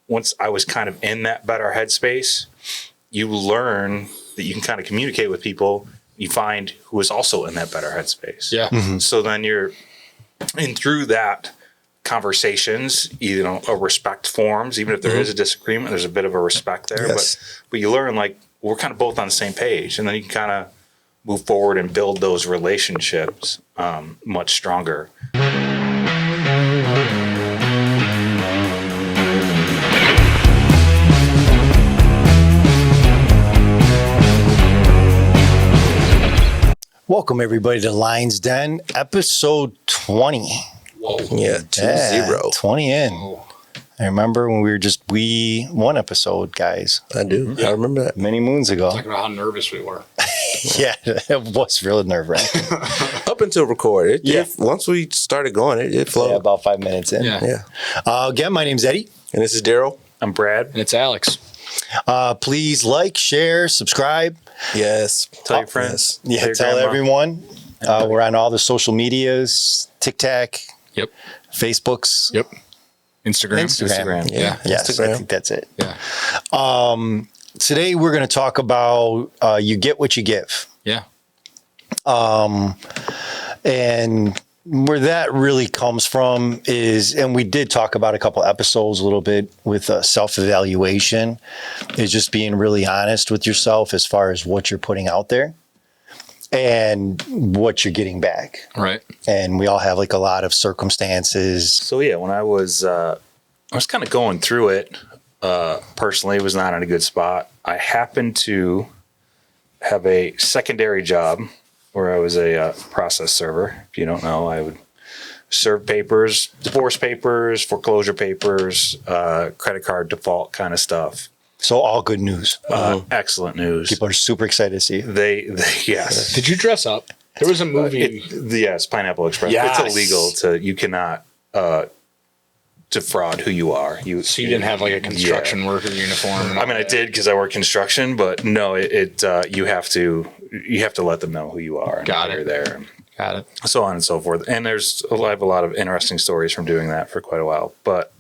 once I was kind of in that better headspace, you learn that you can kind of communicate with people. You find who is also in that better headspace. Yeah. Mm-hmm. So then and through that conversations, a respect forms, even if there is a disagreement, there's a bit of a respect there, but you learn like we're kind of both on the same page, and then you can kind of move forward and build those relationships much stronger. Welcome everybody to Lionz Den, episode 20. Whoa. Yeah, 20. 20 in. Whoa. I remember when we were just one episode, guys. I do. I remember that. Many moons ago. Talking about how nervous we were. Yeah, it was really nerve-wracking. Up until record, once we started going, it flowed. Yeah, about 5 minutes in. Yeah. Again, my name's Eddy. And this is Daryl. I'm Brad. And it's Alex. Please like, share, subscribe. Yes. Tell your friends. Yeah, your tell grandma. everyone. We're on all the social medias, TikTok, Yep. Facebooks. Yep. Instagram. Instagram. Yeah. Yes, Instagram. I think that's it. Yeah. Today we're going to talk about you get what you give. Yeah. And where that really comes from is, and we did talk about a couple episodes a little bit with self-evaluation, is just being really honest with yourself as far as what you're putting out there and what you're getting back. Right. And we all have like a lot of circumstances. So yeah, when I was kind of going through it, personally, was not in a good spot. I happened to have a secondary job where I was a process server. If you don't know, I would serve papers, divorce papers, foreclosure papers, credit card default kind of stuff. So all good news. Excellent news. People are super excited to see you. They yes. Did you dress up? There was a movie. Yes, Pineapple Express. Yes. It's illegal you cannot defraud who you are. So you didn't have like a construction worker uniform? I mean, I did because I work construction, but no, you have to let them know who you are and Got why it. you're there, Got it. so on and so forth. And I have a lot of interesting stories from doing that for quite a while. But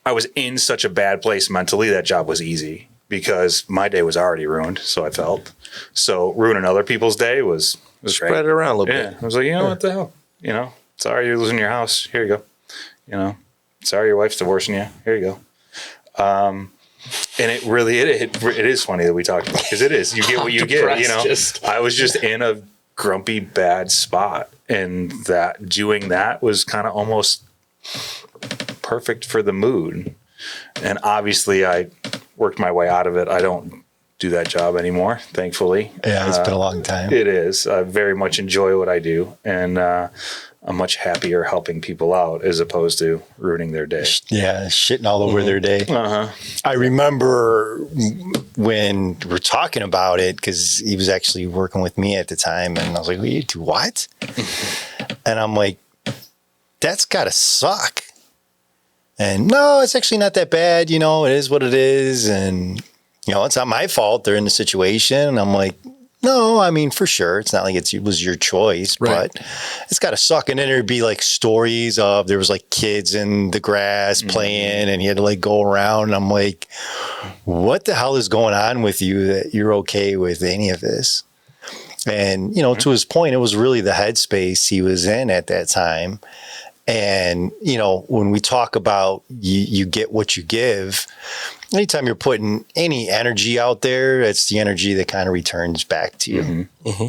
I was in such a bad place mentally. That job was easy because my day was already ruined. So I felt ruining other people's day was Spread great. it around a little Yeah, bit. I was like, what the hell? Sorry you're losing your house. Here you go. Sorry your wife's divorcing you. Here you go. And it really, it is funny that we talked about, because it is. You get what you get. I was just in a grumpy, bad spot, and doing that was kind of almost perfect for the mood. And obviously, I worked my way out of it. I don't do that job anymore, thankfully. Yeah, it's been a long time. It is. I very much enjoy what I do, and I'm much happier helping people out as opposed to ruining their day. Yeah, shitting all over their day. I remember when we're talking about it, because he was actually working with me at the time, and I was like, well, you do what? And I'm like, that's got to suck. And no, it's actually not that bad. It is what it is. And, it's not my fault. They're in the situation. And I'm like, no, I mean, for sure. It's not like it was your choice, Right. but it's got to suck. And then there'd be like stories of there was like kids in the grass playing, and he had to like go around. And I'm like, what the hell is going on with you that you're okay with any of this? And, to his point, it was really the headspace he was in at that time. And, when we talk about you get what you give, anytime you're putting any energy out there, it's the energy that kind of returns back to you. Mm-hmm.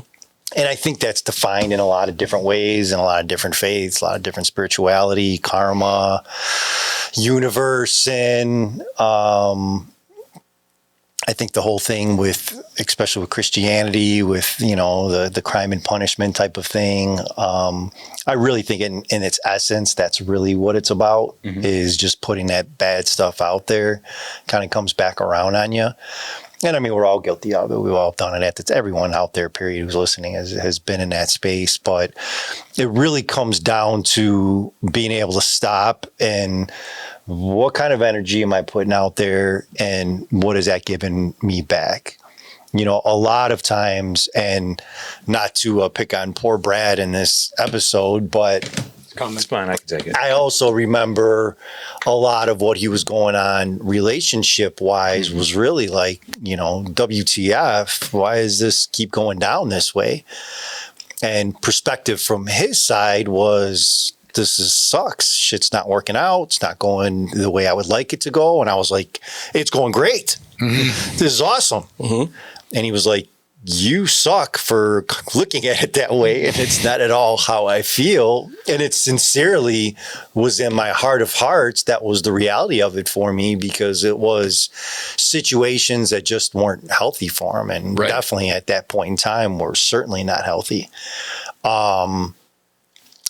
And I think that's defined in a lot of different ways, in a lot of different faiths, a lot of different spirituality, karma, universe, sin. I think the whole thing especially with Christianity, with, the crime and punishment type of thing, I really think in its essence, that's really what it's about, is just putting that bad stuff out there, kind of comes back around on you. And I mean, we're all guilty of it. We've all done it. Everyone out there, period, who's listening has been in that space. But it really comes down to being able to stop and what kind of energy am I putting out there, and what is that giving me back? A lot of times, and not to pick on poor Brad in this episode, but It's fine. I can take it. I also remember a lot of what he was going on relationship wise was really like, WTF, why does this keep going down this way? And perspective from his side was, sucks. Shit's not working out. It's not going the way I would like it to go. And I was like, it's going great. This is awesome. And he was like, you suck for looking at it that way. And it's not at all how I feel. And it sincerely was in my heart of hearts. That was the reality of it for me, because it was situations that just weren't healthy for him. And definitely at that point in time were certainly not healthy.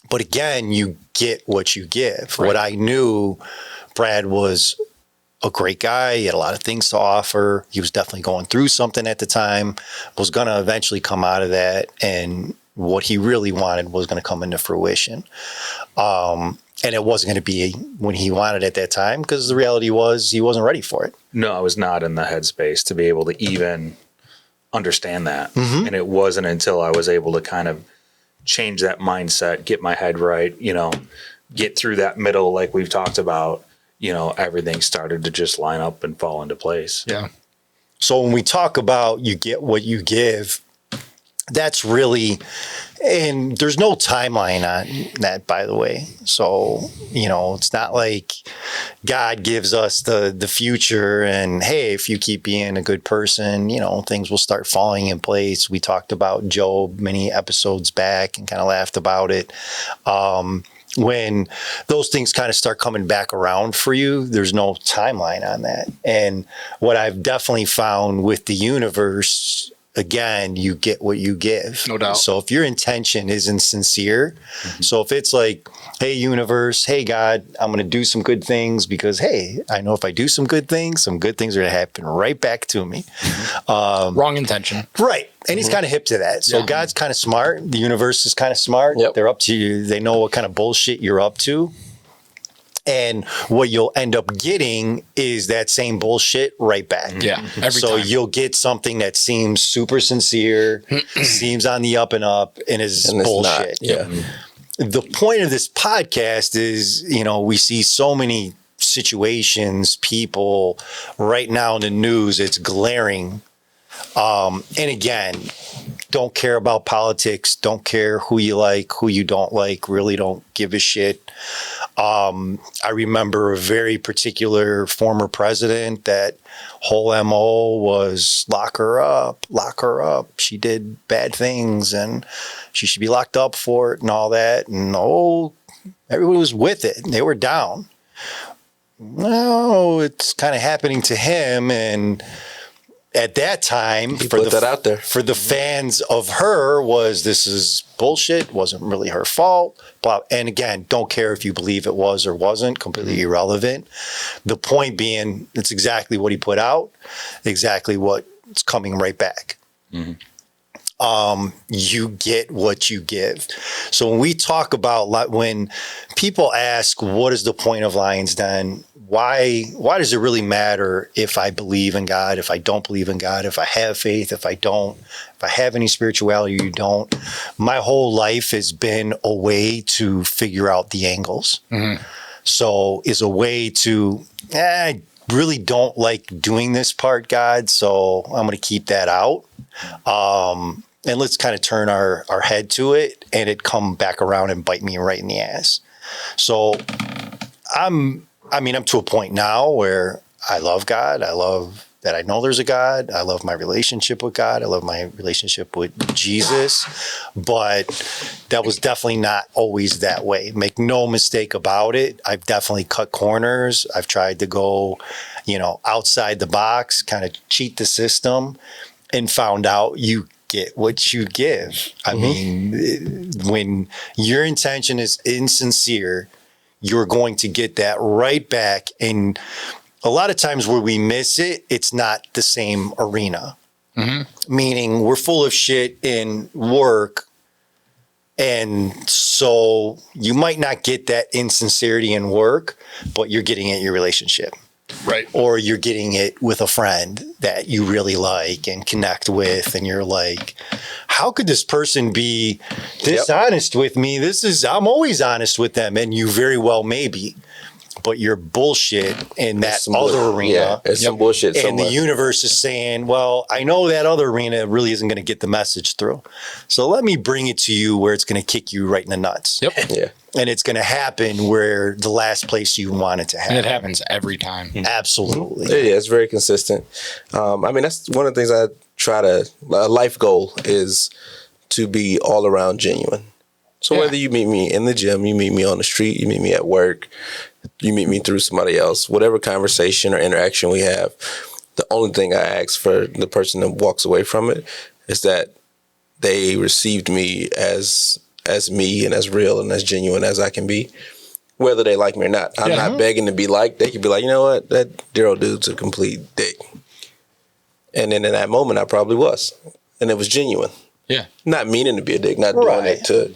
But again, you get what you give. What I knew, Brad was a great guy. He had a lot of things to offer. He was definitely going through something at the time, was going to eventually come out of that. And what he really wanted was going to come into fruition. And it wasn't going to be when he wanted at that time, because the reality was he wasn't ready for it. No, I was not in the headspace to be able to even understand that. And it wasn't until I was able to kind of change that mindset, get my head right, get through that middle, like we've talked about, everything started to just line up and fall into place. Yeah. So when we talk about you get what you give, that's really, and there's no timeline on that, by the way. So, it's not like God gives us the future and, hey, if you keep being a good person, things will start falling in place. We talked about Job many episodes back and kind of laughed about it. When those things kind of start coming back around for you, there's no timeline on that. And what I've definitely found with the universe, again, you get what you give. No doubt. So if your intention isn't sincere, so if it's like, hey, universe, hey, God, I'm going to do some good things because, hey, I know if I do some good things are going to happen right back to me. Wrong intention. Right. And he's kind of hip to that. So God's kind of smart. The universe is kind of smart. Yep. They're up to you. They know what kind of bullshit you're up to. And what you'll end up getting is that same bullshit right back. Yeah. Every So time. you'll get something that seems super sincere, seems on the up and up, and is And it's bullshit. not. Yeah. The point of this podcast is, we see so many situations, people right now in the news, it's glaring. And again, don't care about politics, don't care who you like, who you don't like, really don't give a shit. I remember a very particular former president that whole MO was lock her up. She did bad things and she should be locked up for it and all that. And everyone was with it. They were down. No, it's kind of happening to him. And at that time, He put that out there. for the fans of her, this is bullshit, wasn't really her fault. And again, don't care if you believe it was or wasn't, completely irrelevant. The point being, it's exactly what he put out, exactly what's coming right back. You get what you give. So when we talk about, when people ask, what is the point of Lionz Den? Why does it really matter if I believe in God, if I don't believe in God, if I have faith, if I don't, if I have any spirituality, you don't? My whole life has been a way to figure out the angles. So is a way to, I really don't like doing this part, God, so I'm going to keep that out. And let's kind of turn our head to it and it come back around and bite me right in the ass. So I'm to a point now where I love God. I love that I know there's a God. I love my relationship with God. I love my relationship with Jesus. But that was definitely not always that way. Make no mistake about it. I've definitely cut corners. I've tried to go, outside the box, kind of cheat the system, and found out you get what you give. I mean, when your intention is insincere, you're going to get that right back. And a lot of times where we miss it, it's not the same arena. Meaning we're full of shit in work. And so you might not get that insincerity in work, but you're getting it in your relationship. Right. Or you're getting it with a friend that you really like and connect with, and you're like, how could this person be dishonest with me? I'm always honest with them, and you very well may be. But you're bullshit in that other arena. Yeah, it's some bullshit And somewhere. the universe is saying, well, I know that other arena really isn't going to get the message through. So let me bring it to you where it's going to kick you right in the nuts. Yep. Yeah. And it's going to happen where the last place you want it to happen. And it happens every time. Absolutely. Yeah, it's very consistent. I mean, that's one of the things I try to, a life goal is to be all around genuine. So whether you meet me in the gym, you meet me on the street, you meet me at work, you meet me through somebody else, whatever conversation or interaction we have, the only thing I ask for the person that walks away from it is that they received me as me and as real and as genuine as I can be, whether they like me or not. I'm not begging to be liked. They could be like, you know what, that Daryl dude's a complete dick. And then in that moment, I probably was. And it was genuine. Yeah. Not meaning to be a dick, not doing it to,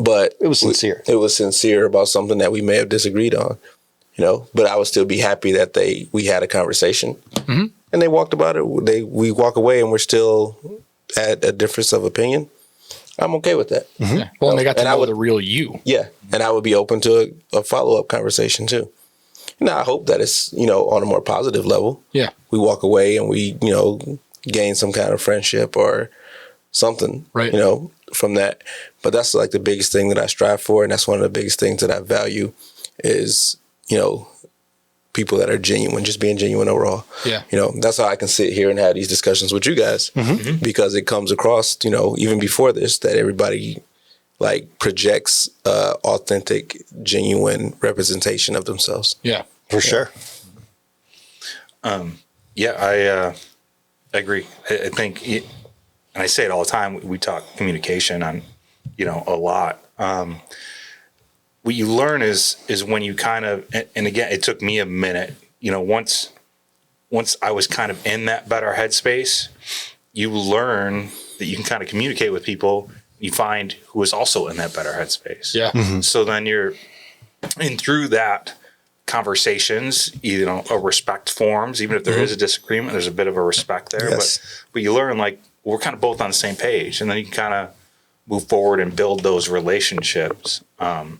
but It was sincere. It was sincere about something that we may have disagreed on, but I would still be happy that we had a conversation and they walked about it. We walk away and we're still at a difference of opinion. I'm okay with that. Yeah. Well, and they got to know the real you. Yeah. And I would be open to a follow-up conversation too. Now, I hope that it's, on a more positive level. Yeah. We walk away and we, gain some kind of friendship or something, right. From that. But that's like the biggest thing that I strive for. And that's one of the biggest things that I value is, people that are genuine, just being genuine overall. Yeah. That's how I can sit here and have these discussions with you guys because it comes across, even before this, that everybody like projects authentic, genuine representation of themselves. Yeah. For sure. I agree. I think, and I say it all the time, we talk communication on, a lot. What you learn is when you kind of, and again, it took me a minute, once I was kind of in that better headspace, you learn that you can kind of communicate with people. You find who is also in that better headspace. Yeah. So then and through that conversations, a respect forms, even if there is a disagreement, there's a bit of a respect there, but you learn like we're kind of both on the same page, and then you can kind of move forward and build those relationships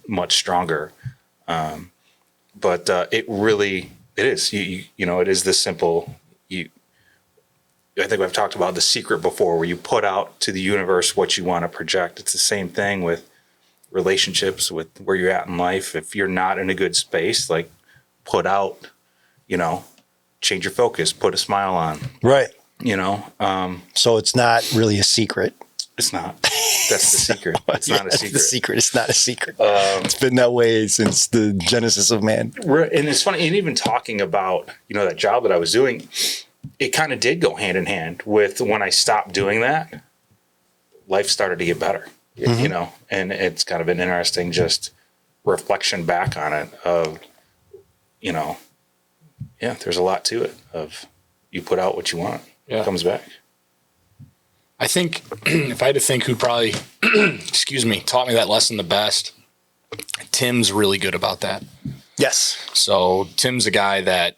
much stronger. But it is, it is this simple. I think I've talked about The Secret before, where you put out to the universe what you want to project. It's the same thing with relationships, with where you're at in life. If you're not in a good space, like put out, change your focus, put a smile on. Right. So it's not really a secret. It's not. That's the secret. It's not a secret. The secret. It's not a secret. It's been that way since the genesis of man. And it's funny, and even talking about, that job that I was doing, it kind of did go hand in hand with when I stopped doing that, life started to get better, and it's kind of an interesting just reflection back on it of, there's a lot to it of you put out what you want, it comes back. I think if I had to think who probably, taught me that lesson the best, Tim's really good about that. Yes. So Tim's a guy that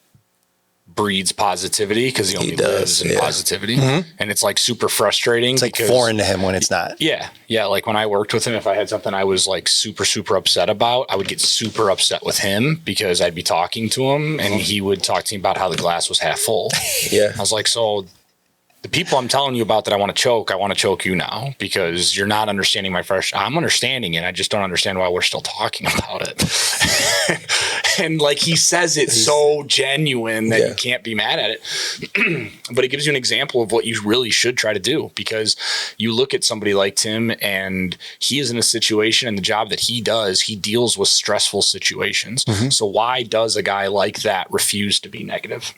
breeds positivity because he only lives in positivity. And it's like super frustrating. It's like foreign to him when it's not. Yeah. Yeah. Like when I worked with him, if I had something I was like super, super upset about, I would get super upset with him because I'd be talking to him and he would talk to me about how the glass was half full. Yeah. I was like, so the people I'm telling you about that I want to choke you now because you're not understanding my I'm understanding it. I just don't understand why we're still talking about it. And like he says it so genuine that you can't be mad at it. But it gives you an example of what you really should try to do, because you look at somebody like Tim and he is in a situation, and the job that he does, he deals with stressful situations. So why does a guy like that refuse to be negative?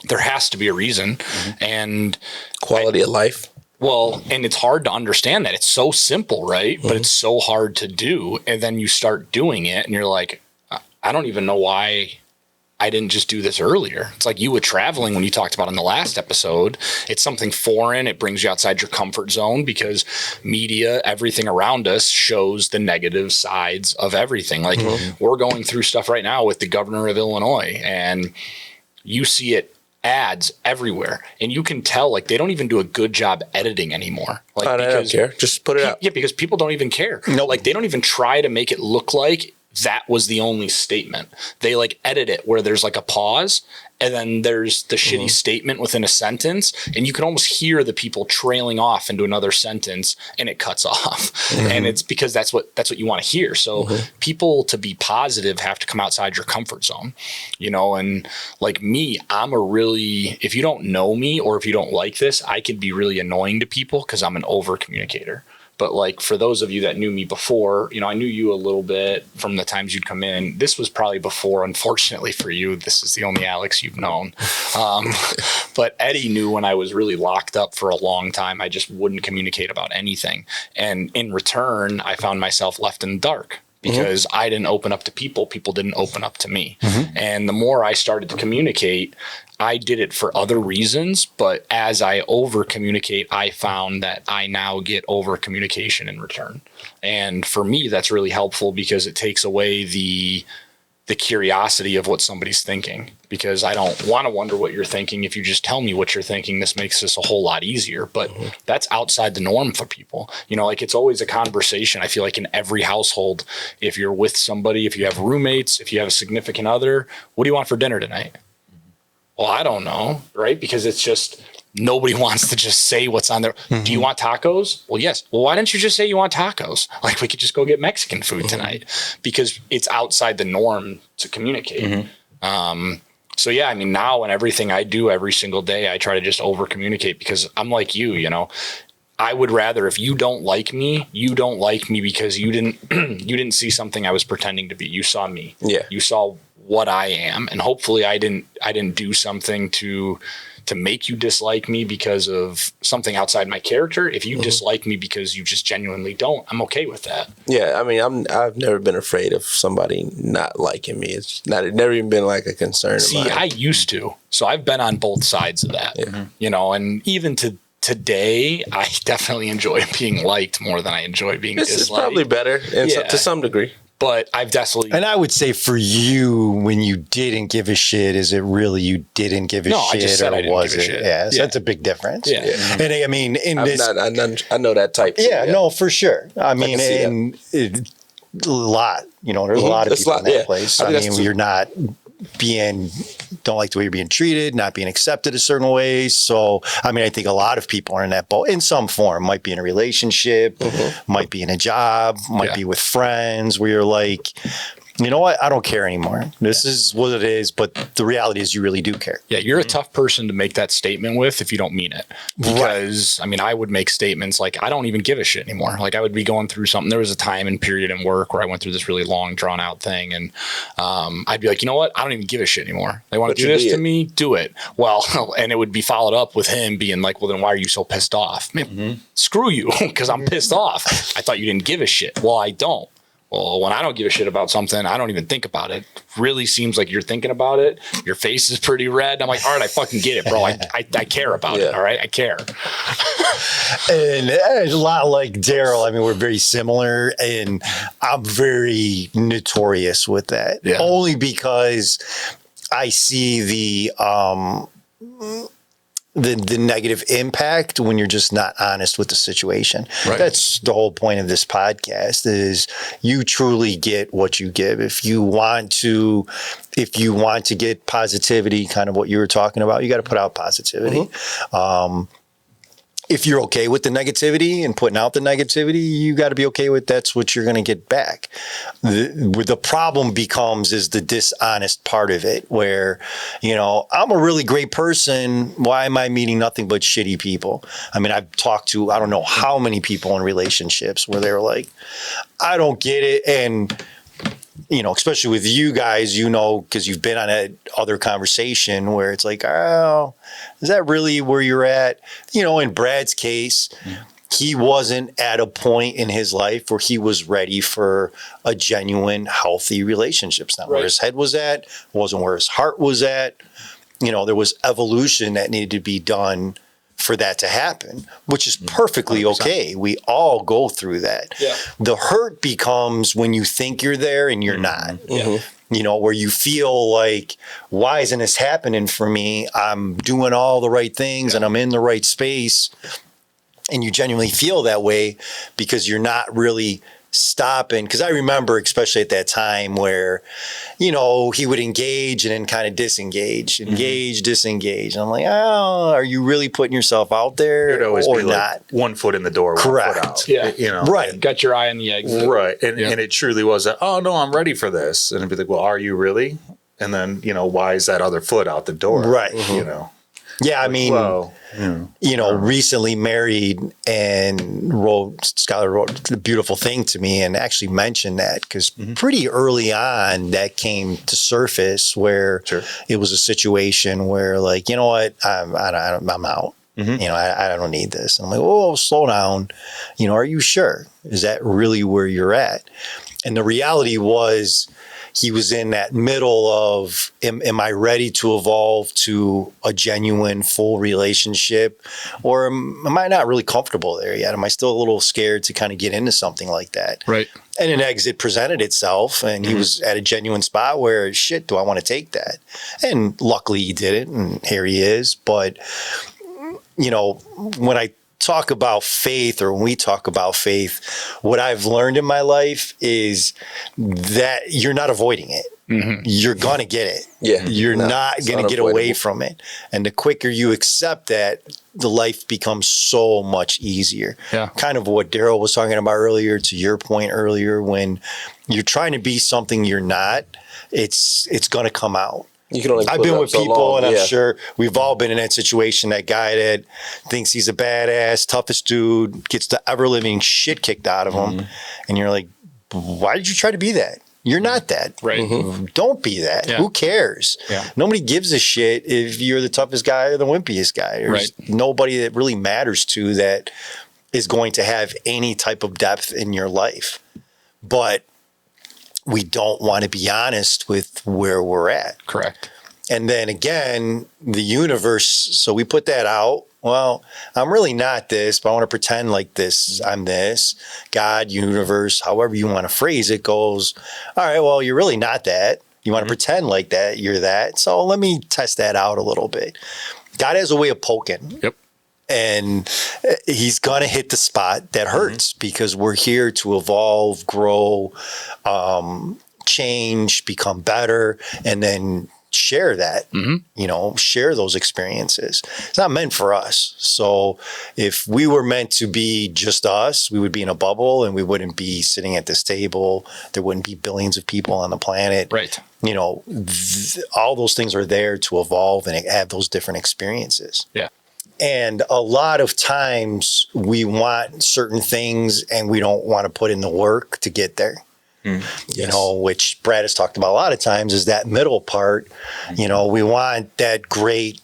There has to be a reason. And quality of life. Well, and it's hard to understand that. It's so simple, right? But it's so hard to do. And then you start doing it and you're like, I don't even know why I didn't just do this earlier. It's like you with traveling, when you talked about in the last episode, it's something foreign. It brings you outside your comfort zone because media, everything around us shows the negative sides of everything. Like we're going through stuff right now with the governor of Illinois, and you see it ads everywhere, and you can tell like they don't even do a good job editing anymore. Like I don't care. Just put it out. Yeah, because people don't even care. No, like they don't even try to make it look like that was the only statement. They like edit it where there's like a pause and then there's the shitty statement within a sentence, and you can almost hear the people trailing off into another sentence, and it cuts off. And it's because that's what you want to hear. So people, to be positive, have to come outside your comfort zone, you know. And like me, if you don't know me or if you don't like this, I can be really annoying to people because I'm an over communicator. But like for those of you that knew me before, you know, I knew you a little bit from the times you'd come in. This was probably before, unfortunately for you, this is the only Alex you've known. But Eddy knew when I was really locked up for a long time, I just wouldn't communicate about anything. And in return, I found myself left in the dark because I didn't open up to people. People didn't open up to me. And the more I started to communicate, I did it for other reasons, but as I over communicate, I found that I now get over communication in return. And for me, that's really helpful because it takes away the curiosity of what somebody's thinking, because I don't want to wonder what you're thinking. If you just tell me what you're thinking, this makes this a whole lot easier. But that's outside the norm for people. You know, like it's always a conversation. I feel like in every household, if you're with somebody, if you have roommates, if you have a significant other, what do you want for dinner tonight? Well, I don't know, right? Because it's just nobody wants to just say what's on there. Do you want tacos? Well, yes. Well, why don't you just say you want tacos? Like we could just go get Mexican food tonight, because it's outside the norm to communicate. So yeah, I mean, now in everything I do every single day, I try to just over communicate because I'm like you know. I would rather, if you don't like me, you don't like me because you didn't you didn't see something I was pretending to be. You saw me. Yeah. You saw what I am, and hopefully I didn't do something to make you dislike me because of something outside my character. If you dislike me because you just genuinely don't, I'm okay with that. Yeah, I mean, I've never been afraid of somebody not liking me. It never even been like a concern. See, I used to, so I've been on both sides of that. You know, and even today, I definitely enjoy being liked more than I enjoy being disliked. It's probably better to some degree. But I've definitely... And I would say for you, when you didn't give a shit, is it really you didn't give a shit? I just said I didn't give a shit. Yeah, so that's a big difference. Yeah. And I mean, I know that type. No, for sure. I mean, a lot, you know, there's a lot of people in that place. I mean, you're not don't like the way you're being treated, not being accepted a certain way. So, I mean, I think a lot of people are in that boat in some form. Might be in a relationship, might be in a job, might be with friends where you're like, you know what? I don't care anymore. This is what it is. But the reality is you really do care. Yeah, you're a tough person to make that statement with if you don't mean it. Because, I mean, I would make statements like, I don't even give a shit anymore. Like, I would be going through something. There was a time and period in work where I went through this really long, drawn-out thing. And I'd be like, you know what? I don't even give a shit anymore. They want to do this to me? Do it. Well, and it would be followed up with him being like, well, then why are you so pissed off? Man, screw you, because I'm pissed off. I thought you didn't give a shit. Well, I don't. Well, when I don't give a shit about something, I don't even think about it. Really seems like you're thinking about it. Your face is pretty red. I'm like, all right, I fucking get it, bro. I care about it. All right, I care. And a lot like Daryl. I mean, we're very similar, and I'm very notorious with that. Yeah. Only because I see the negative impact when you're just not honest with the situation. Right. That's the whole point of this podcast, is you truly get what you give. If you want to get positivity, kind of what you were talking about, you got to put out positivity. If you're okay with the negativity and putting out the negativity, you got to be okay with that's what you're going to get back. The problem is the dishonest part of it, where, you know, I'm a really great person. Why am I meeting nothing but shitty people? I mean, I've talked to, I don't know how many people in relationships where they're like, I don't get it. And, you know, especially with you guys, you know, because you've been on that other conversation where it's like, oh, is that really where you're at? You know, in Brad's case, he wasn't at a point in his life where he was ready for a genuine, healthy relationship. It's not where his head was at, wasn't where his heart was at. You know, there was evolution that needed to be done for that to happen, which is perfectly 100%. okay. We all go through that. Yeah. The hurt becomes when you think you're there and you're not. You know, where you feel like, why isn't this happening for me? I'm doing all the right things and I'm in the right space. And you genuinely feel that way because you're not really stopping. Because I remember, especially at that time, where, you know, he would engage and then kind of disengage, engage, disengage. And I'm like, oh, are you really putting yourself out there It'd always or be not? like 1 foot in the door, 1 Correct. foot out. Yeah. You know, Right. Got your eye on the exit. Right. And it truly was that, oh, no, I'm ready for this. And it'd be like, well, are you really? And then, you know, why is that other foot out the door? Right. You know, Yeah, I mean, well, you know, recently married, and Skylar wrote a beautiful thing to me and actually mentioned that because pretty early on that came to surface where it was a situation where, like, you know what, I'm out. You know, I don't need this. And I'm like, oh, slow down. You know, are you sure? Is that really where you're at? And the reality was, he was in that middle of, am I ready to evolve to a genuine, full relationship? Or am I not really comfortable there yet? Am I still a little scared to kind of get into something like that? Right. And an exit presented itself, and he was at a genuine spot where, shit, do I want to take that? And luckily he did it, and here he is. But, you know, when I talk about faith, or when we talk about faith, what I've learned in my life is that you're not avoiding it. You're going to get it. Yeah. You're not going to get away unavoidable. from it. And the quicker you accept that, the life becomes so much easier. Yeah. Kind of what Daryl was talking about earlier, to your point earlier, when you're trying to be something you're not, it's going to come out. You can only I've put been up with so people, long, and yeah. I'm sure we've all been in that situation. That guy that thinks he's a badass, toughest dude, gets the ever living shit kicked out of him, and you're like, why did you try to be that? You're not that. Right. Don't be that. Yeah. Who cares? Yeah. Nobody gives a shit if you're the toughest guy or the wimpiest guy. There's nobody that really matters to that is going to have any type of depth in your life. But we don't want to be honest with where we're at. Correct. And then again, the universe, so we put that out. Well, I'm really not this, but I want to pretend like this. I'm this. God, universe, however you want to phrase it, goes, all right, well, you're really not that. You want to pretend like that, you're that. So let me test that out a little bit. God has a way of poking. Yep. And he's going to hit the spot that hurts because we're here to evolve, grow, change, become better, and then share that, you know, share those experiences. It's not meant for us. So if we were meant to be just us, we would be in a bubble and we wouldn't be sitting at this table. There wouldn't be billions of people on the planet. Right. You know, all those things are there to evolve and have those different experiences. Yeah. And a lot of times we want certain things and we don't want to put in the work to get there. You know, which Brad has talked about a lot of times, is that middle part. You know, we want that great,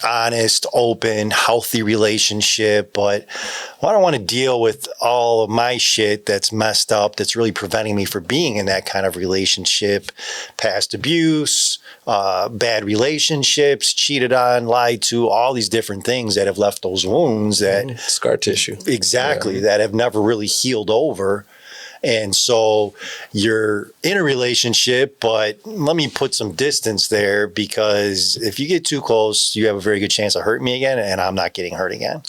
honest, open, healthy relationship, but I don't want to deal with all of my shit that's messed up, that's really preventing me from being in that kind of relationship. Past abuse, bad relationships, cheated on, lied to, all these different things that have left those wounds that Scar tissue. exactly that have never really healed over. And so you're in a relationship, but let me put some distance there, because if you get too close, you have a very good chance of hurting me again, and I'm not getting hurt again.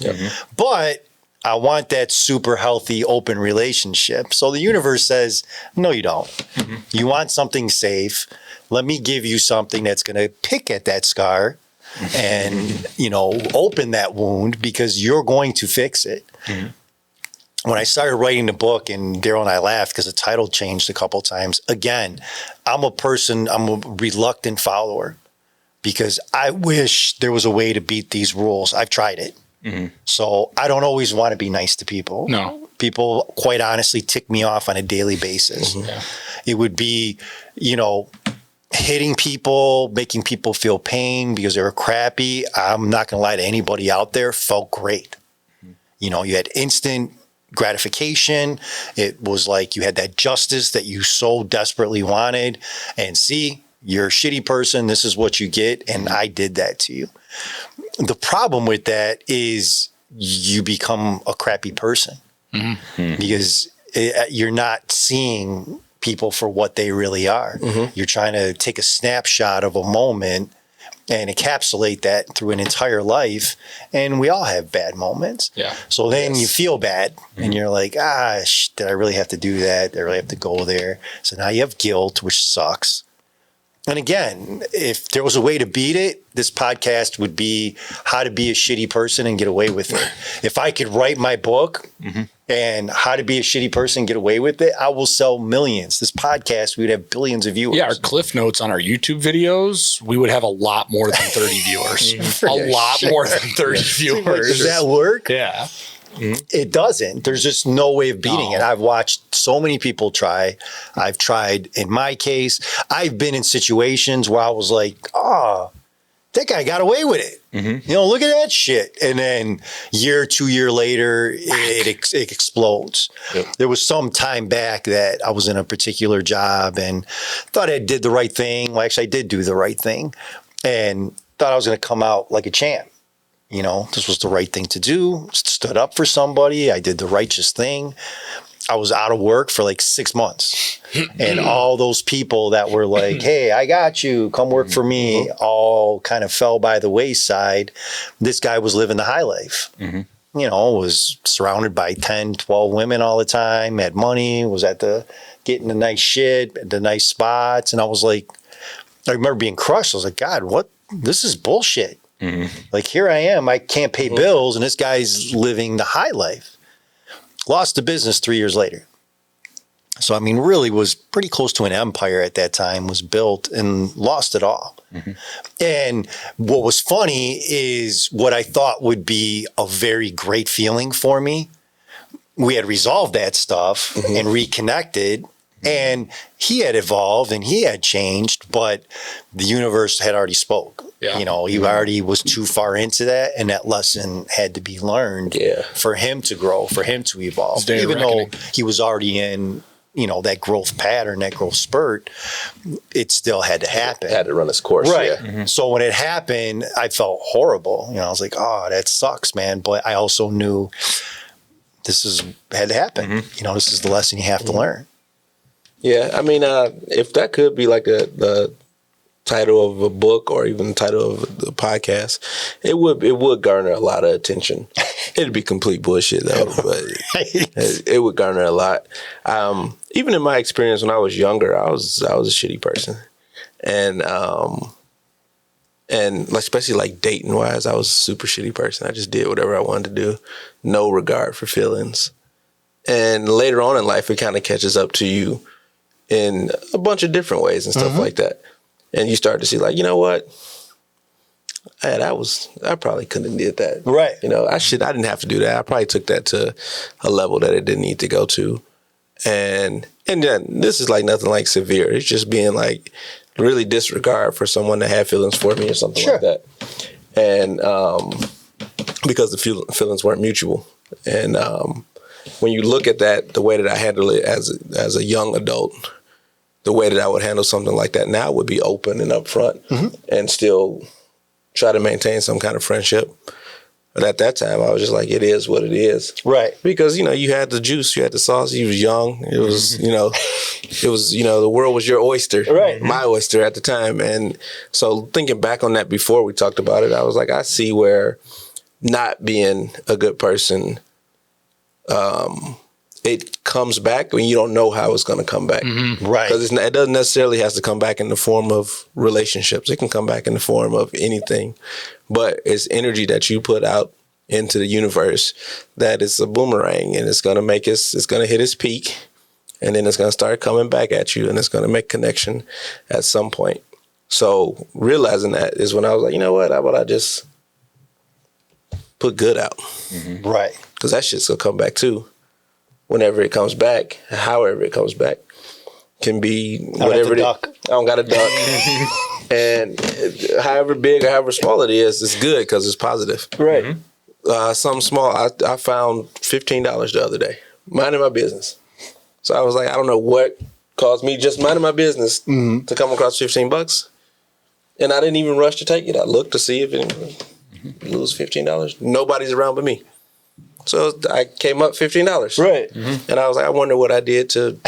But I want that super healthy, open relationship. So the universe says, no, you don't. You want something safe. Let me give you something that's going to pick at that scar and, you know, open that wound, because you're going to fix it. When I started writing the book, and Daryl and I laughed because the title changed a couple times. Again, I'm a reluctant follower, because I wish there was a way to beat these rules. I've tried it. So I don't always want to be nice to people. No. People, quite honestly, tick me off on a daily basis. It would be, you know, hitting people, making people feel pain because they were crappy. I'm not going to lie to anybody out there, felt great. You know, you had instant gratification. It was like you had that justice that you so desperately wanted. And see, you're a shitty person. This is what you get. And I did that to you. The problem with that is you become a crappy person because you're not seeing people for what they really are. You're trying to take a snapshot of a moment and encapsulate that through an entire life. And we all have bad moments. Yeah. So then you feel bad and you're like, did I really have to do that? Did I really have to go there? So now you have guilt, which sucks. And again, if there was a way to beat it, this podcast would be how to be a shitty person and get away with it. If I could write my book and how to be a shitty person and get away with it, I will sell millions. This podcast, we'd have billions of viewers. Yeah, our cliff notes on our YouTube videos, we would have a lot more than 30 viewers. A lot more than 30 viewers. Does that work? Yeah. It doesn't. There's just no way of beating it. I've watched so many people try. I've tried in my case. I've been in situations where I was like, that guy got away with it. You know, look at that shit. And then year, 2 years later, it explodes. Yep. There was some time back that I was in a particular job and thought I did the right thing. Well, actually, I did do the right thing and thought I was going to come out like a champ. You know, this was the right thing to do. Stood up for somebody. I did the righteous thing. I was out of work for like 6 months. And all those people that were like, hey, I got you, come work for me, all kind of fell by the wayside. This guy was living the high life. You know, was surrounded by 10, 12 women all the time, had money, was getting the nice shit, the nice spots. And I was like, I remember being crushed. I was like, God, what? This is bullshit. Like, here I am, I can't pay bills, and this guy's living the high life. Lost the business 3 years later. So, I mean, really was pretty close to an empire at that time, was built and lost it all. And what was funny is what I thought would be a very great feeling for me. We had resolved that stuff and reconnected. And he had evolved and he had changed, but the universe had already spoke. Yeah. You know, he already was too far into that, and that lesson had to be learned for him to grow, for him to evolve. Even though he was already in, you know, that growth pattern, that growth spurt, it still had to happen. It had to run its course. Right. Yeah. So when it happened, I felt horrible. You know, I was like, oh, that sucks, man. But I also knew had to happen. You know, this is the lesson you have to learn. Yeah, I mean, if that could be like the title of a book or even the title of the podcast, it would garner a lot of attention. It'd be complete bullshit though, but it would garner a lot. Even in my experience when I was younger, I was a shitty person, and especially like dating wise, I was a super shitty person. I just did whatever I wanted to do, no regard for feelings. And later on in life, it kind of catches up to you in a bunch of different ways and stuff like that. And you start to see like, you know what? I probably couldn't have did that. Right. You know, I didn't have to do that. I probably took that to a level that it didn't need to go to. And then this is like nothing like severe. It's just being like really disregard for someone that had feelings for me or something like that. And because the feelings weren't mutual. And when you look at that, the way that I handle it as a young adult, the way that I would handle something like that now would be open and upfront and still try to maintain some kind of friendship. But at that time, I was just like, it is what it is. Right. Because, you know, you had the juice, you had the sauce, you was young. It was, you know, the world was your oyster. Right. My oyster at the time. And so thinking back on that before we talked about it, I was like, I see where not being a good person, it comes back when you don't know how it's going to come back. Right. Because it doesn't necessarily have to come back in the form of relationships. It can come back in the form of anything. But it's energy that you put out into the universe that is a boomerang, and it's going to it's going to hit its peak, and then it's going to start coming back at you, and it's going to make connection at some point. So realizing that is when I was like, you know what? How about I just put good out? Right. Because that shit's going to come back too. Whenever it comes back, however it comes back, can be whatever it is. I don't got a duck. And however big or however small it is, it's good because it's positive. Right. Something small. I found $15 the other day, minding my business. So I was like, I don't know what caused me just minding my business to come across $15. And I didn't even rush to take it. I looked to see if it lose $15. Nobody's around but me. So I came up $15. Right. And I was like, I wonder what I did to.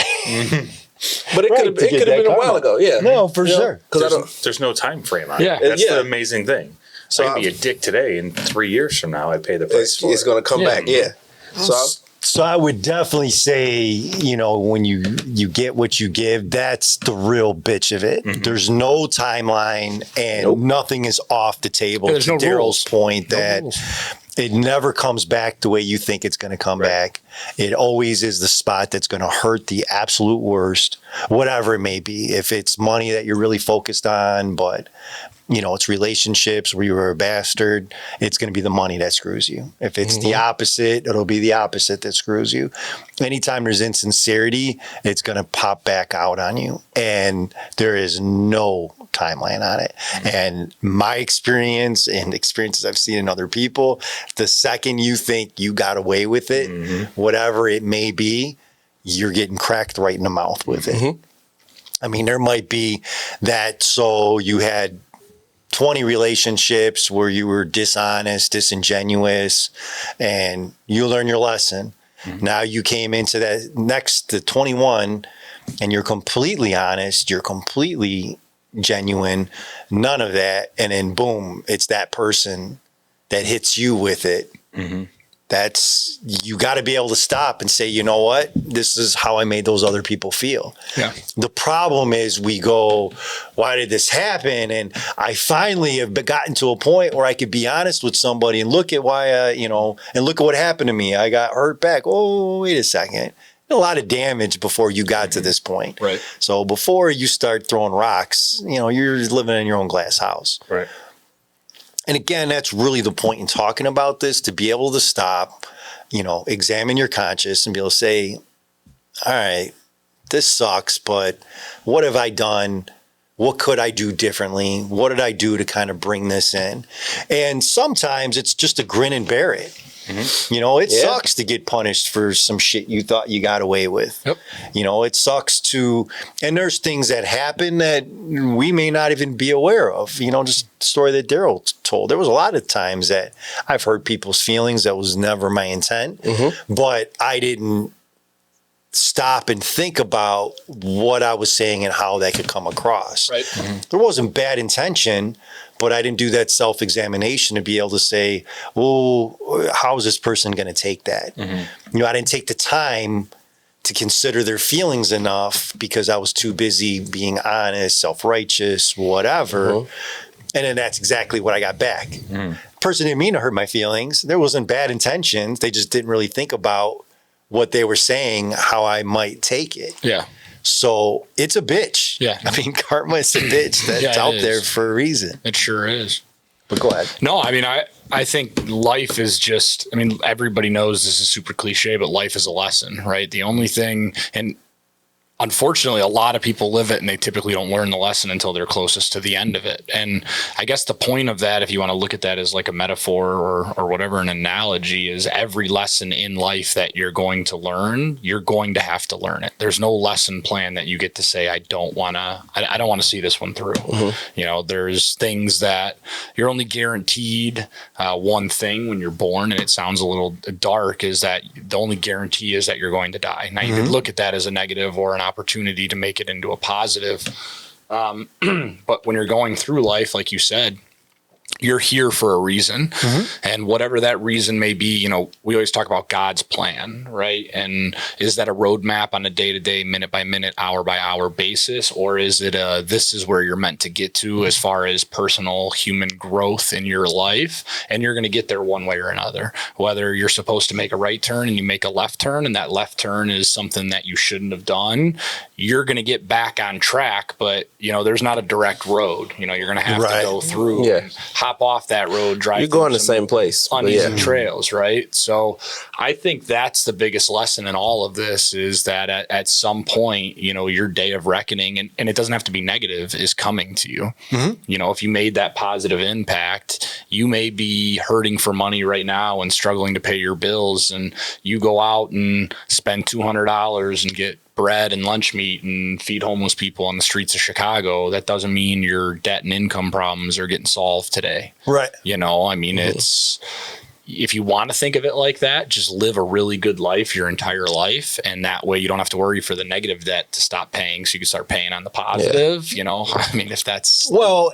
But it could have been a while ago. Yeah. No, for sure. Because There's no time frame on it. Yeah. That's Yeah. the amazing thing. So I'd be a dick today, and 3 years from now, I'd pay the price for it's it. going to come back. Yeah. So I would definitely say, when you get what you give, that's the real bitch of it. There's no timeline and nothing is off the table. Yeah, there's to no Daryl's rules. point that it never comes back the way you think it's going to come back. It always is the spot that's going to hurt the absolute worst, whatever it may be. If it's money that you're really focused on, but it's relationships where you were a bastard, it's going to be the money that screws you. If it's the opposite, it'll be the opposite that screws you. Anytime there's insincerity, it's going to pop back out on you. And there is no timeline on it. And my experience and experiences I've seen in other people, the second you think you got away with it, whatever it may be, you're getting cracked right in the mouth with it. I mean, there might be that, so you had 20 relationships where you were dishonest, disingenuous, and you learn your lesson. Now you came into that next to 21 and you're completely honest, you're completely genuine, none of that. And then boom, it's that person that hits you with it. That's, you got to be able to stop and say, you know what, this is how I made those other people feel. Yeah. The problem is we go, why did this happen? And I finally have gotten to a point where I could be honest with somebody and look at why, and look at what happened to me. I got hurt back. Oh, wait a second. A lot of damage before you got to this point. Right. So before you start throwing rocks, you're living in your own glass house. Right. And again, that's really the point in talking about this, to be able to stop, examine your conscience and be able to say, all right, this sucks, but what have I done? What could I do differently? What did I do to kind of bring this in? And sometimes it's just a grin and bear it. It sucks to get punished for some shit you thought you got away with. Yep. It sucks and there's things that happen that we may not even be aware of. Just the story that Daryl told. There was a lot of times that I've hurt people's feelings. That was never my intent, but I didn't stop and think about what I was saying and how that could come across. Right. There wasn't bad intention, but I didn't do that self-examination to be able to say, oh, how is this person going to take that? I didn't take the time to consider their feelings enough because I was too busy being honest, self-righteous, whatever. And then that's exactly what I got back. Person didn't mean to hurt my feelings. There wasn't bad intentions. They just didn't really think about what they were saying, how I might take it. Yeah. So it's a bitch. Yeah. I mean, karma is a bitch that's out there for a reason. It sure is. But go ahead. No, I mean, I think life is just, everybody knows this is super cliche, but life is a lesson, right? The only thing, and unfortunately, a lot of people live it and they typically don't learn the lesson until they're closest to the end of it. And I guess the point of that, if you want to look at that as like a metaphor or whatever, an analogy, is every lesson in life that you're going to learn, you're going to have to learn it. There's no lesson plan that you get to say, I don't want to see this one through. There's things that you're only guaranteed one thing when you're born, and it sounds a little dark, is that the only guarantee is that you're going to die. Now you can look at that as a negative or an opportunity to make it into a positive. But when you're going through life, like you said, you're here for a reason. And whatever that reason may be, we always talk about God's plan, right? And is that a roadmap on a day-to-day, minute by minute, hour by hour basis? Or is it this is where you're meant to get to as far as personal human growth in your life? And you're going to get there one way or another. Whether you're supposed to make a right turn and you make a left turn, and that left turn is something that you shouldn't have done, you're going to get back on track. But, there's not a direct road. You're going to have to go through and hop off that road, drive. You're going the same place. Uneven trails, right? So I think that's the biggest lesson in all of this, is that at some point, your day of reckoning, and it doesn't have to be negative, is coming to you. If you made that positive impact, you may be hurting for money right now and struggling to pay your bills, and you go out and spend $200 and get bread and lunch meat and feed homeless people on the streets of Chicago. That doesn't mean your debt and income problems are getting solved today. Right. You know, I mean, it's, if you want to think of it like that, just live a really good life your entire life. And that way you don't have to worry for the negative debt to stop paying. So you can start paying on the positive, you know, I mean, if that's. Well,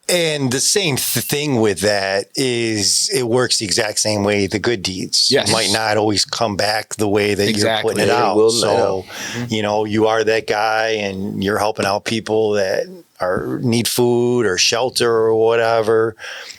and the same thing with that is it works the exact same way. The good deeds might not always come back the way that you're putting it out. So, you know, you are that guy and you're helping out people that need food or shelter or whatever.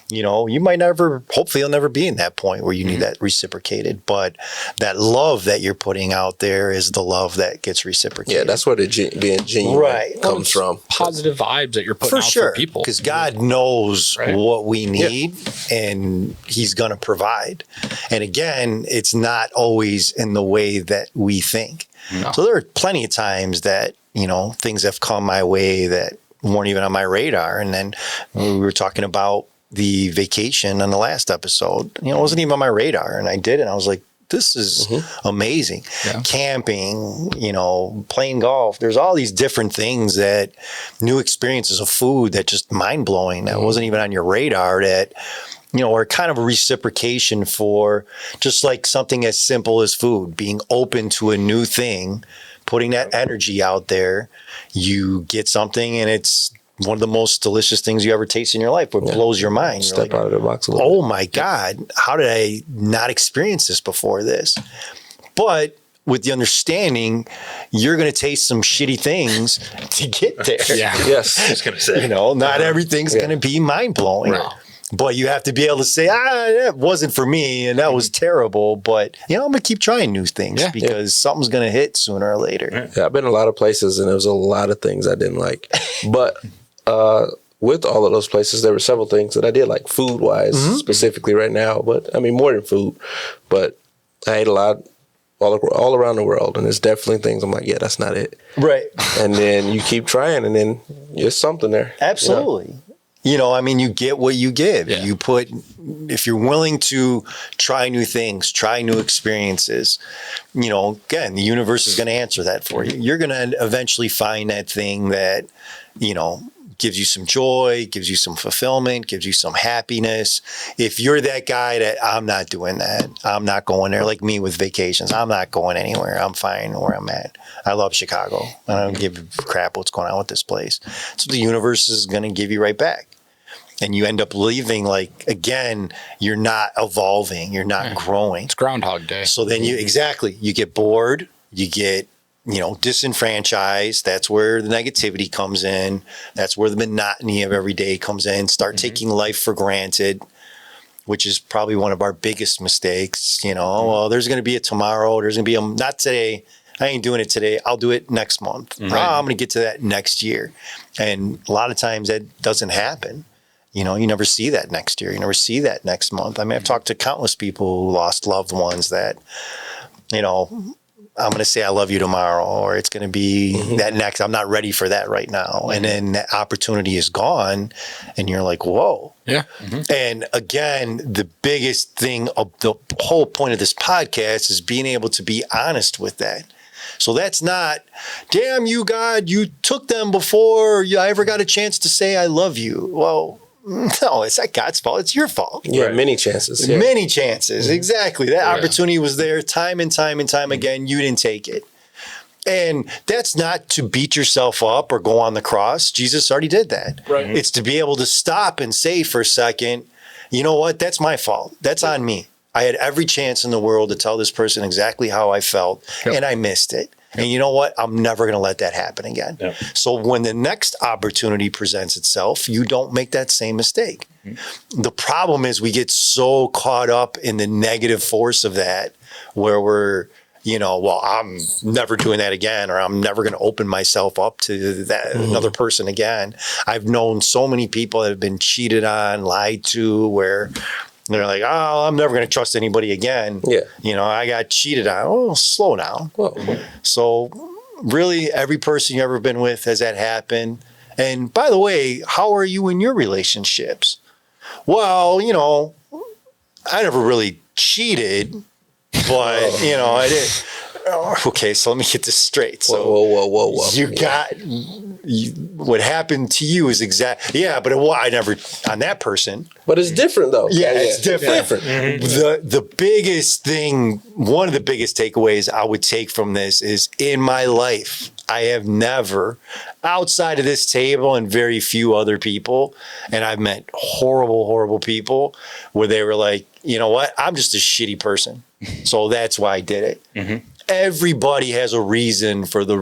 You know, you might never, hopefully you'll never be in that point where you need that reciprocated. But that love that you're putting out there is the love that gets reciprocated. Yeah, that's where the being genuine comes from. Positive vibes that you're putting out for people. Because God knows what we need and he's going to provide. And again, it's not always in the way that we think. No. So there are plenty of times that, you know, things have come my way that weren't even on my radar. And then we were talking about the vacation on the last episode, you know, it wasn't even on my radar. And I did it. And I was like, this is amazing. Yeah. Camping, you know, playing golf. There's all these different things that new experiences of food that just mind blowing that wasn't even on your radar that, you know, are kind of a reciprocation for just like something as simple as food, being open to a new thing, putting that energy out there. You get something and it's one of the most delicious things you ever taste in your life, where it blows your mind. Step like, out of the box a little bit. Oh my God, how did I not experience this before this? But with the understanding, you're going to taste some shitty things to get there. Yes. I was going to say. You know, not everything's going to be mind blowing. No. But you have to be able to say, that wasn't for me and that was terrible. But, you know, I'm going to keep trying new things because something's going to hit sooner or later. Yeah, I've been in a lot of places and there was a lot of things I didn't like. But with all of those places, there were several things that I did like food-wise, specifically right now. But, I mean, more than food. But I ate a lot all around the world. And there's definitely things I'm like, yeah, that's not it. Right. And then you keep trying and then there's something there. Absolutely. You know? You know, I mean, you get what you give. Yeah. You put, if you're willing to try new things, try new experiences, you know, again, the universe is going to answer that for you. You're going to eventually find that thing that, you know, gives you some joy, gives you some fulfillment, gives you some happiness. If you're that guy that I'm not doing that, I'm not going there, like me with vacations, I'm not going anywhere. I'm fine where I'm at. I love Chicago. I don't give a crap what's going on with this place. So the universe is going to give you right back. And you end up leaving like, again, you're not evolving, you're not growing. It's Groundhog Day. So then you get bored, you get, you know, disenfranchised. That's where the negativity comes in. That's where the monotony of every day comes in. Start taking life for granted, which is probably one of our biggest mistakes. You know, well, there's going to be a tomorrow. There's going to be not today. I ain't doing it today. I'll do it next month. Right. I'm going to get to that next year. And a lot of times that doesn't happen. You know, you never see that next year. You never see that next month. I mean, I've talked to countless people who lost loved ones that, you know, I'm going to say I love you tomorrow, or it's going to be that next. I'm not ready for that right now. And then that opportunity is gone and you're like, whoa. Yeah. And again, the biggest thing of the whole point of this podcast is being able to be honest with that. So that's not, damn you, God, you took them before I ever got a chance to say I love you. Well, no, it's not God's fault. It's your fault. Yeah, right. Many chances. Yeah. Many chances. Exactly. That opportunity was there time and time and time again. You didn't take it. And that's not to beat yourself up or go on the cross. Jesus already did that. Right. It's to be able to stop and say for a second, you know what? That's my fault. That's on me. I had every chance in the world to tell this person exactly how I felt, and I missed it. And you know what? I'm never going to let that happen again. Yep. So when the next opportunity presents itself, you don't make that same mistake. The problem is we get so caught up in the negative force of that where we're, you know, well, I'm never doing that again, or I'm never going to open myself up to that another person again. I've known so many people that have been cheated on, lied to, where they're like, oh, I'm never going to trust anybody again. Yeah. You know, I got cheated on. Oh, slow down. Whoa. So really, every person you've ever been with, has that happened? And by the way, how are you in your relationships? well, I never really cheated, but, I did. Okay, so let me get this straight. So whoa. what happened to you is but I never, on that person. But it's different though. Yeah, it's different. The biggest thing, one of the biggest takeaways I would take from this is, in my life, I have never, outside of this table and very few other people, and I've met horrible, horrible people where they were like, you know what, I'm just a shitty person. So that's why I did it. Mm-hmm. Everybody has a reason for why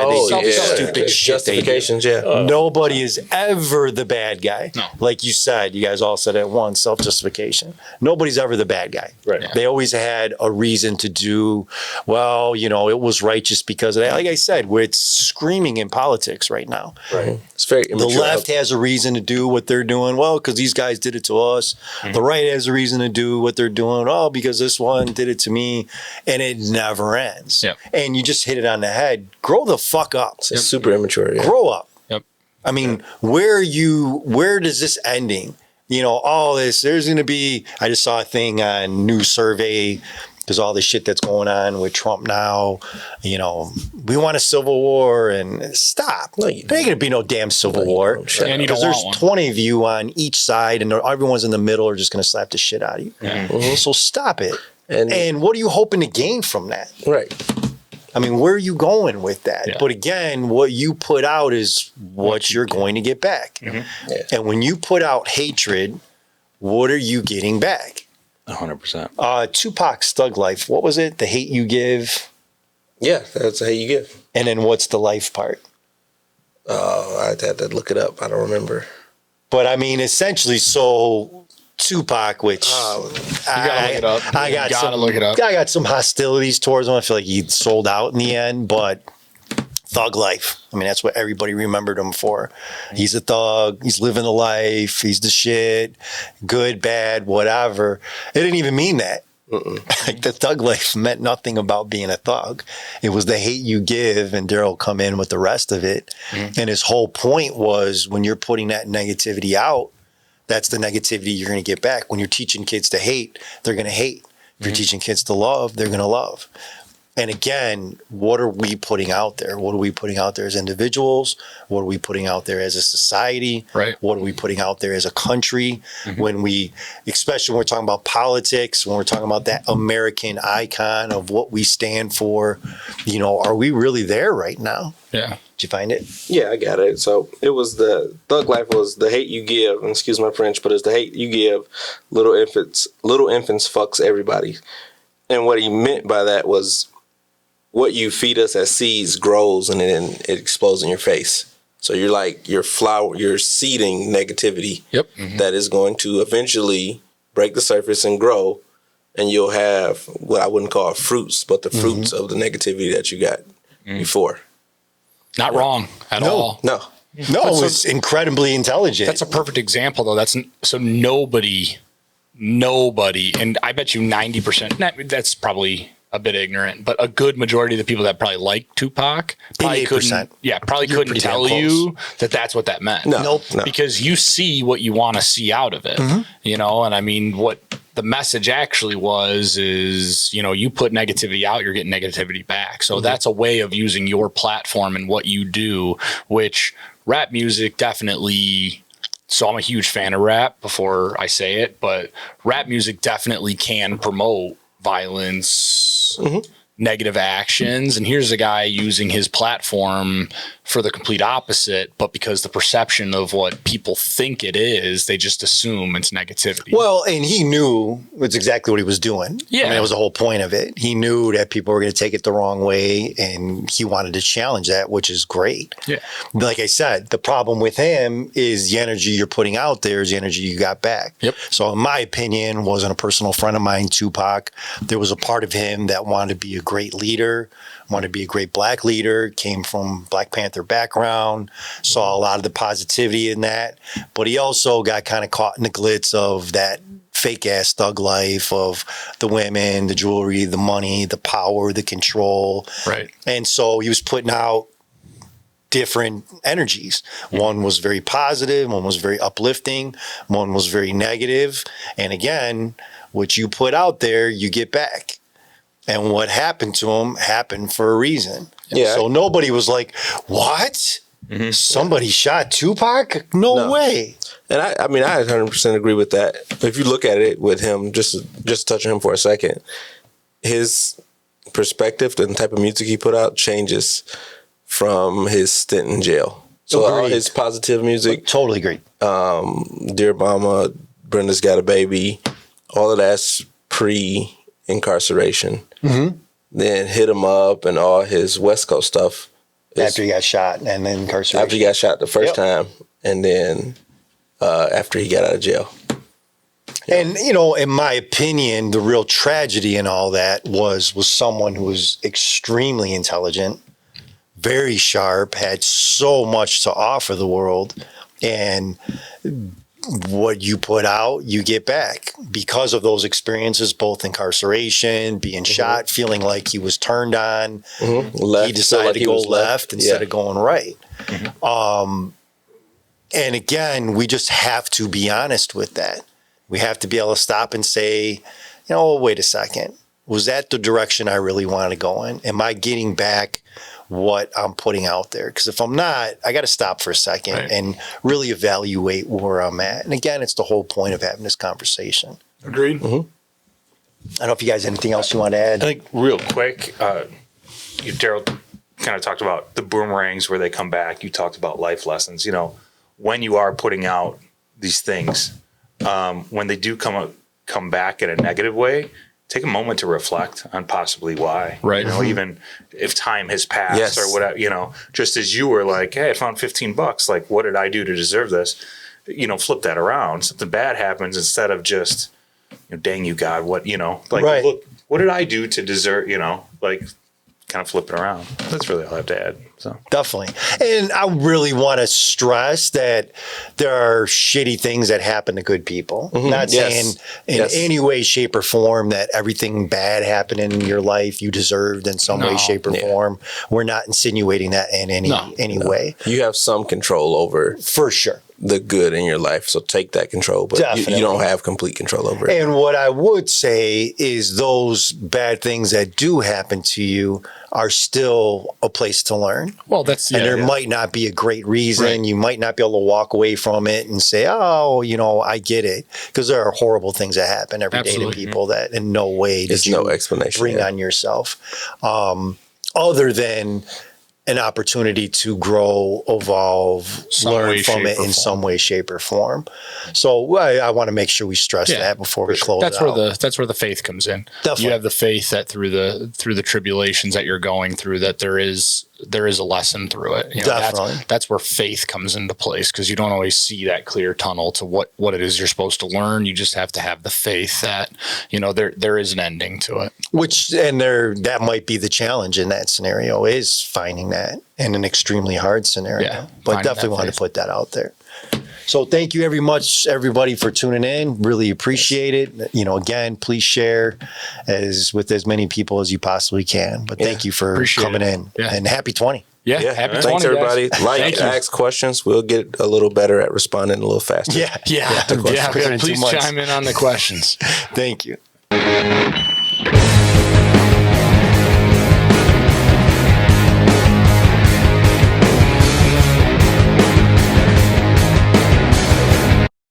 they do stupid shit. Justifications, Nobody is ever the bad guy. No. Like you said, you guys all said it at once, self-justification. Nobody's ever the bad guy. Right. Yeah. They always had a reason to do, it was righteous because of that. Like I said, it's screaming in politics right now. Right. It's very immature. The left has a reason to do what they're doing. Well, because these guys did it to us. Mm-hmm. The right has a reason to do what they're doing. Oh, because this one did it to me. And it never ends. Yep. And you just hit it on the head. Grow the fuck up. It's super immature. Yeah. Grow up. Yep. I mean, where does this ending? All this, there's going to be, I just saw a thing on New Survey, because all the shit that's going on with Trump now, we want a civil war, and stop. No, there ain't going to be no damn civil war. Because there's 20 of you on each side, and everyone's in the middle are just going to slap the shit out of you. Mm-hmm. So stop it. And what are you hoping to gain from that? Right. I mean, where are you going with that? Yeah. But again, what you put out is what you're going to get back. Mm-hmm. Yeah. And when you put out hatred, what are you getting back? 100%. Tupac's Thug Life, what was it? The hate you give? Yeah, that's the hate you give. And then what's the life part? I'd have to look it up. I don't remember. But I mean, essentially, so Tupac, which I gotta look it up. I got some hostilities towards him. I feel like he sold out in the end, but Thug Life. I mean, that's what everybody remembered him for. He's a thug. He's living the life. He's the shit. Good, bad, whatever. It didn't even mean that. Like, the thug life meant nothing about being a thug. It was the hate you give, and Daryl come in with the rest of it. Mm-hmm. And his whole point was, when you're putting that negativity out, that's the negativity you're going to get back. When you're teaching kids to hate, they're going to hate. If you're teaching kids to love, they're going to love. And again, what are we putting out there? What are we putting out there as individuals? What are we putting out there as a society? Right. What are we putting out there as a country? Mm-hmm. Especially when we're talking about politics, when we're talking about that American icon of what we stand for, are we really there right now? Yeah. Did you find it? Yeah, I got it. So it was the Thug Life was the hate you give, and excuse my French, but it's the hate you give. Little infants fucks everybody. And what he meant by that was, what you feed us as seeds grows, and then it explodes in your face. So you're like you're seeding negativity. Yep. Mm-hmm. That is going to eventually break the surface and grow, and you'll have what I wouldn't call fruits, but the fruits of the negativity that you got before. Not wrong at all. No. It was incredibly intelligent. That's a perfect example, though. So nobody, and I bet you 90%, that's probably a bit ignorant, but a good majority of the people that probably like Tupac probably couldn't tell you that that's what that meant. No. Because you see what you want to see out of it, and I mean, what the message actually is, you put negativity out, you're getting negativity back. So that's a way of using your platform and what you do, which rap music definitely. So I'm a huge fan of rap before I say it, but rap music definitely can promote violence, negative actions. And here's a guy using his platform for the complete opposite, but because the perception of what people think it is, they just assume it's negativity. Well, and he knew it's exactly what he was doing. Yeah. I mean, that was the whole point of it. He knew that people were going to take it the wrong way, and he wanted to challenge that, which is great. Yeah. Like I said, the problem with him is the energy you're putting out there is the energy you got back. Yep. So in my opinion, wasn't a personal friend of mine, Tupac. There was a part of him that wanted to be a great leader, wanted to be a great black leader, came from Black Panther background, saw a lot of the positivity in that. But he also got kind of caught in the glitz of that fake ass thug life of the women, the jewelry, the money, the power, the control. Right. And so he was putting out different energies. One was very positive, one was very uplifting, one was very negative. And again, what you put out there, you get back. And what happened to him happened for a reason. Yeah. So nobody was like, what? Somebody shot Tupac? No way. And I mean, I 100% agree with that. If you look at it with him, just touching him for a second, his perspective, the type of music he put out changes from his stint in jail. So all his positive music, Totally agree. Dear Mama, Brenda's Got a Baby, all of that's pre-incarceration. Then Hit 'Em Up and all his West Coast stuff. After he got shot and then incarcerated. After he got shot the first time, and then after he got out of jail. And, you know, in my opinion, the real tragedy in all that was someone who was extremely intelligent, very sharp, had so much to offer the world. And what you put out, you get back because of those experiences, both incarceration, being shot, feeling like he was turned on. Left, He decided like to he go was left instead of going right. And again, we just have to be honest with that. We have to be able to stop and say, you know, wait a second. Was that the direction I really want to go in? Am I getting back what I'm putting out there? Because if I'm not, I got to stop for a second and really evaluate where I'm at. And again, it's the whole point of having this conversation. Agreed. I don't know if you guys have anything else you want to add. I think real quick, Daryl kind of talked about the boomerangs where they come back. You talked about life lessons. You know, when you are putting out these things, when they do come back in a negative way, take a moment to reflect on possibly why. Right. You know, even if time has passed or whatever, you know, just as you were like, hey, I found $15. Like, what did I do to deserve this? You know, flip that around. Something bad happens instead of just, you know, dang you, God, what, you know, like, look, what did I do to deserve, you know, like, kind of flip it around. That's really all I have to add. So Definitely. And I really want to stress that there are shitty things that happen to good people. Not saying in any way, shape, or form that everything bad happened in your life you deserved in some way, shape, or form. We're not insinuating that in any way. You have some control over For sure. the good in your life, so take that control, but you don't have complete control over it. And what I would say is those bad things that do happen to you are still a place to learn. Well, that's And there might not be a great reason. You might not be able to walk away from it and say, oh, you know, I get it. Because there are horrible things that happen every day to people that in no way There's did you no explanation, bring on yourself. Other than an opportunity to grow, evolve, learn from it in some way, shape, or form. So I want to make sure we stress that before we close that's out. That's where the faith comes in. Definitely. You have the faith that through the tribulations that you're going through, that there is a lesson through it. You know, Definitely. That's where faith comes into place, because you don't always see that clear tunnel to what it is you're supposed to learn. You just have to have the faith that, you know, there is an ending to it. That might be the challenge in that scenario, is finding that in an extremely hard scenario. Yeah, But definitely want to put that out there. So thank you very much, everybody, for tuning in. Really appreciate it. You know, again, please share with as many people as you possibly can. But thank you for coming in. Yeah. And happy 20. Yeah, happy 20, Thanks, everybody. guys. Ask questions. We'll get a little better at responding a little faster. Yeah. Please chime in on the questions. Thank you.